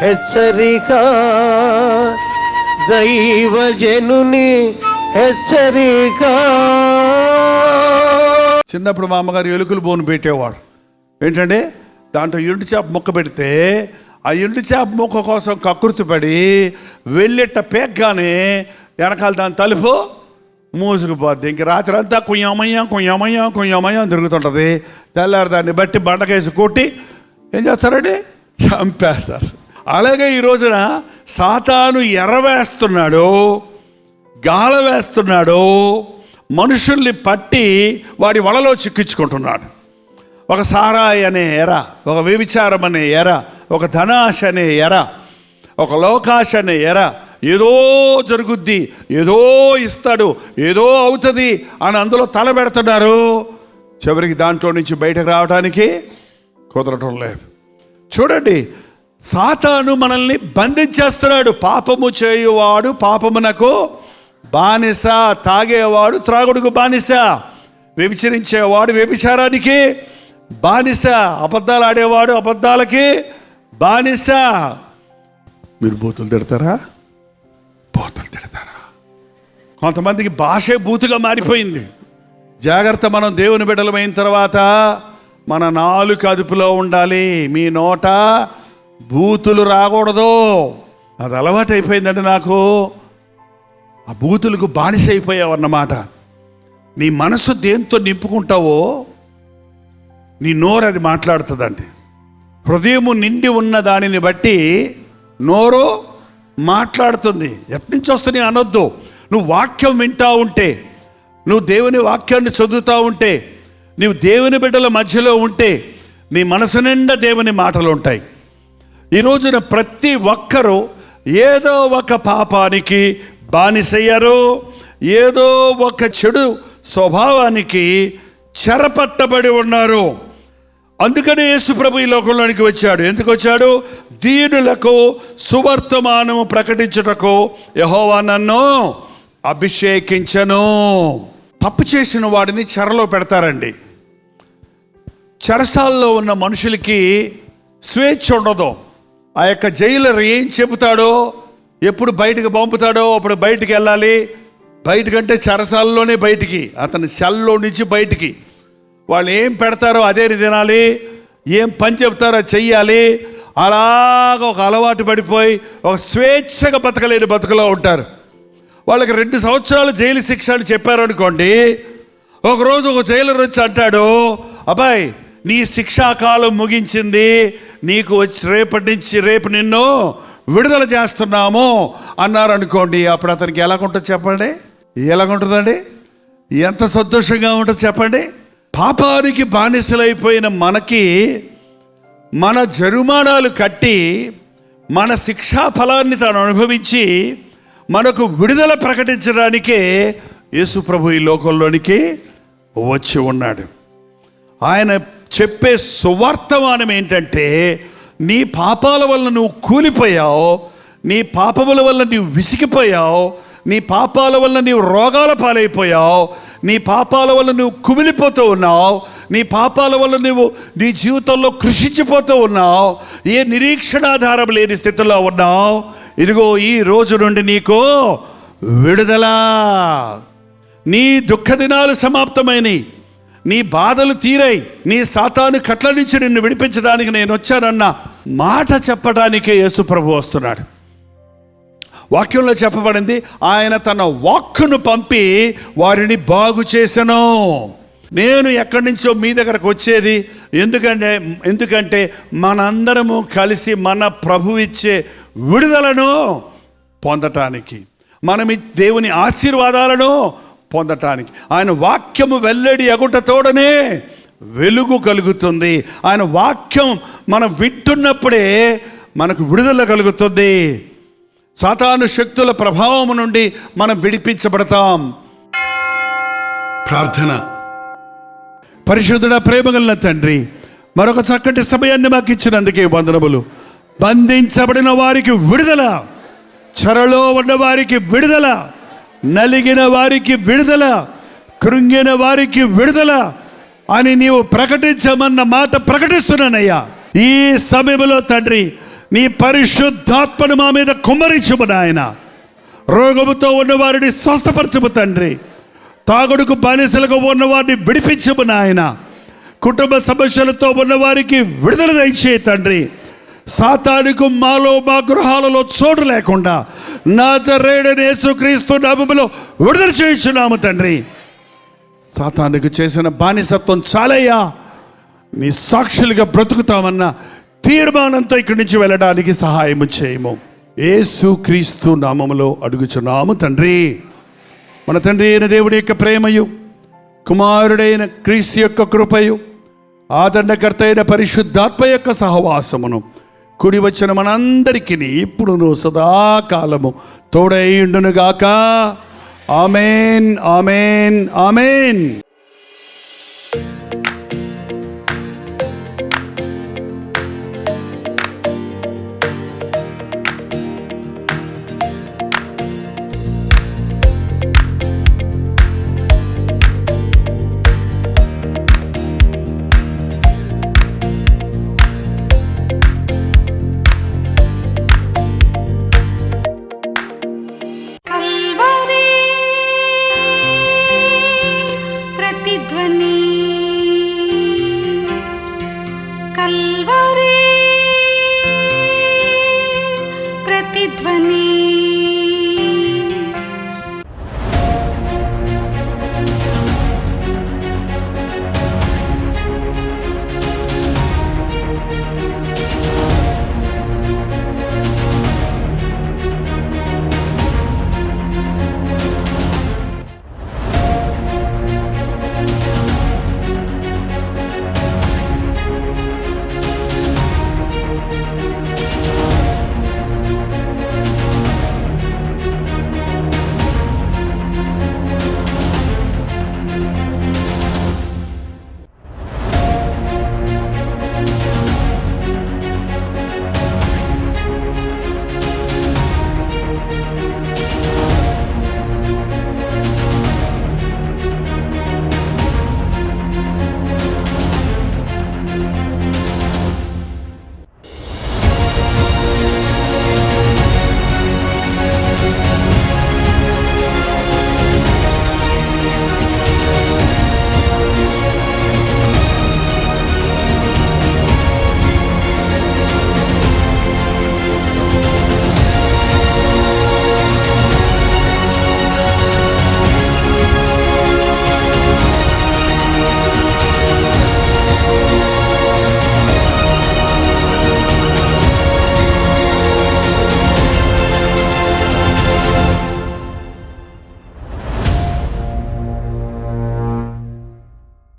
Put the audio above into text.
హెచ్చరిక, దైవజనుని హెచ్చరిక. చిన్నప్పుడు మా అమ్మగారు ఎలుకలు బోను పెట్టేవాడు. ఏంటంటే దాంట్లో ఎండు చేప ముక్క పెడితే ఆ ఎండు చేప ముక్క కోసం కకృతి పడి వెళ్ళేట పేగ్గానే వెనకాల దాని తలుపు మూసుకుపోద్ది. ఇంక రాత్రి అంతా కుయ్యమయ్యా తిరుగుతుంటుంది. తెల్లారి దాన్ని బట్టి బండకేసి కొట్టి ఏం చేస్తారండి, చంపేస్తారు. అలాగే ఈ రోజున సాతాను ఎర్రవేస్తున్నాడు, గాల వేస్తున్నాడు, మనుషుల్ని పట్టి వాడి వలలో చిక్కించుకుంటున్నాడు. ఒక సారాయి అనే ఎర, ఒక వ్యభిచారం అనే ఎర, ఒక ధనాశ అనే ఎర, ఒక లోకాశ అనే ఎర. ఏదో జరుగుద్ది, ఏదో ఇస్తాడు, ఏదో అవుతుంది అని అందులో తలబెడుతున్నారు. చివరికి దాంట్లో నుంచి బయటకు రావడానికి కుదరటం లేదు. చూడండి, సాతాను మనల్ని బంధించేస్తున్నాడు. పాపము చేయువాడు పాపమునకు బానిస, తాగేవాడు త్రాగుడుకు బానిస, వ్యభిచరించేవాడు వ్యభిచారానికి బానిస, అబద్ధాలు ఆడేవాడు అబద్ధాలకి బానిస. మీరు బూతులు తిడతారా? బూతులు తిడతారా? కొంతమందికి భాషే బూతుగా మారిపోయింది. జాగ్రత్త, మనం దేవుని బిడ్డలమైన తర్వాత మన నాలుక అదుపులో ఉండాలి. మీ నోట బూతులు రాకూడదు. అది అలవాటు అయిపోయిందండి నాకు. ఆ బూతులకు బానిస అయిపోయావన్నమాట. నీ మనసు దేంతో నింపుకుంటావో నీ నోరు అది మాట్లాడుతుందండి. హృదయము నిండి ఉన్న దానిని బట్టి నోరు మాట్లాడుతుంది. ఎట్నుంచి వస్తుంది అనొద్దు. నువ్వు వాక్యం వింటూ ఉంటే, నువ్వు దేవుని వాక్యాన్ని చదువుతూ ఉంటే, నువ్వు దేవుని బిడ్డల మధ్యలో ఉంటే నీ మనసు నిండా దేవుని మాటలు ఉంటాయి. ఈ రోజున ప్రతి ఒక్కరూ ఏదో ఒక పాపానికి బానిసయ్యారు, ఏదో ఒక చెడు స్వభావానికి చెరపట్టబడి ఉన్నారు. అందుకనే యేసు ప్రభు ఈ లోకంలోనికి వచ్చాడు. ఎందుకు వచ్చాడు? దీనులకు సువర్తమానము ప్రకటించుటకు యెహోవా నన్ను అభిషేకించను. తప్పు చేసిన వాడిని చెరలో పెడతారండి. చెరసాల్లో ఉన్న మనుషులకి స్వేచ్ఛ ఉండదు. ఆ యొక్క జైలర్ ఏం చెబుతాడో, ఎప్పుడు బయటకు పంపుతాడో అప్పుడు బయటికి వెళ్ళాలి. బయటకంటే చెరసాలలోనే బయటికి, అతని సెల్లో నుంచి బయటికి. వాళ్ళు ఏం పెడతారో అదే తినాలి, ఏం పని చెప్తారో చెయ్యాలి. అలాగ ఒక అలవాటు పడిపోయి ఒక స్వేచ్ఛగా బతకలేని బతుకులో ఉంటారు. వాళ్ళకి 2 సంవత్సరాలు జైలు శిక్ష అని చెప్పారనుకోండి, ఒకరోజు ఒక జైలర్ వచ్చి అంటాడు, అబ్బాయి నీ శిక్షాకాలం ముగించింది, నీకు వచ్చి రేపు నిన్ను విడుదల చేస్తున్నాము అన్నారు అనుకోండి. అప్పుడు అతనికి ఎలాగుంటుంది చెప్పండి? ఎలాగుంటుందండి? ఎంత సంతోషంగా ఉంటుంది చెప్పండి? పాపానికి బానిసలైపోయిన మనకి మన జరిమానాలు కట్టి మన శిక్షా ఫలాన్ని తాను అనుభవించి మనకు విడుదల ప్రకటించడానికే యేసు ప్రభు ఈ లోకంలోనికి వచ్చి ఉన్నాడు. ఆయన చెప్పే సువార్తమానం ఏంటంటే, నీ పాపాల వల్ల నువ్వు కూలిపోయావు, నీ పాపముల వల్ల నీవు విసిగిపోయావు, నీ పాపాల వల్ల నీవు రోగాల పాలైపోయావు, నీ పాపాల వల్ల నువ్వు కుమిలిపోతూ ఉన్నావు, నీ పాపాల వల్ల నువ్వు నీ జీవితంలో కృషించిపోతూ ఉన్నావు, ఏ నిరీక్షణాధారం లేని స్థితిలో ఉన్నావు. ఇదిగో ఈ రోజు నుండి నీకు విడుదల. నీ దుఃఖ దినాలు సమాప్తమైనవి, నీ బాధలు తీరాయి, నీ సాతాను కట్ల నుంచి నిన్ను విడిపించడానికి నేను వచ్చానన్న మాట చెప్పడానికే యేసు ప్రభు వస్తున్నాడు. వాక్యంలో చెప్పబడింది, ఆయన తన వాక్కును పంపి వారిని బాగు చేసెను. నేను ఎక్కడి నుంచో మీ దగ్గరకు వచ్చేది ఎందుకంటే మనందరము కలిసి మన ప్రభు ఇచ్చే విడుదలను పొందటానికి, మనం దేవుని ఆశీర్వాదాలను పొందటానికి. ఆయన వాక్యము వెల్లడి అగుట తోడనే వెలుగు కలుగుతుంది. ఆయన వాక్యం మనం వింటున్నప్పుడే మనకు విడుదల కలుగుతుంది. సాతాను శక్తుల ప్రభావం నుండి మనం విడిపించబడతాం. ప్రార్థన. పరిశుద్ధుడ, ప్రేమగల తండ్రి, మరొక చక్కటి సమయాన్ని మాకు ఇచ్చినందుకే వందనములు. బంధించబడిన వారికి విడుదల, చెరలో ఉన్న వారికి విడుదల, నలిగిన వారికి విడుదల, కృంగిన వారికి విడుదల అని నీవు ప్రకటించమన్న మాట ప్రకటిస్తున్నానయ్యా. ఈ సమయంలో తండ్రి, నీ పరిశుద్ధాత్మను మా మీద కుమ్మరించుము నాయన. రోగముతో ఉన్నవారిని స్వస్థపరచుము తండ్రి. తాగుడుకు బానిసలుగా ఉన్నవారిని విడిపించుము నాయన. కుటుంబ సమస్యలతో ఉన్నవారికి విడుదల దయచేయి తండ్రి. సాతానుకు మాలో మా గృహాలలో చోటు లేకుండా నజరేయుడైన యేసుక్రీస్తు నామములో విడుదల చేయించున్నాము తండ్రి. సాతానుకు చేసిన బానిసత్వం చాలయ్యా, నీ సాక్షులుగా బ్రతుకుతామన్న తీర్మానంతో ఇక్కడి నుంచి వెళ్ళడానికి సహాయము చేయము. యేసుక్రీస్తు నామములో అడుగుచున్నాము తండ్రి. మన తండ్రి అయిన దేవుడి యొక్క ప్రేమయు, కుమారుడైన క్రీస్తు యొక్క కృపయు, ఆదరణకర్త అయిన పరిశుద్ధాత్మ యొక్క సహవాసమును కూడి వచ్చిన మనందరికీ ఇప్పుడును సదాకాలము తోడై ఉండునుగాక. ఆమేన్, ఆమేన్, ఆమేన్.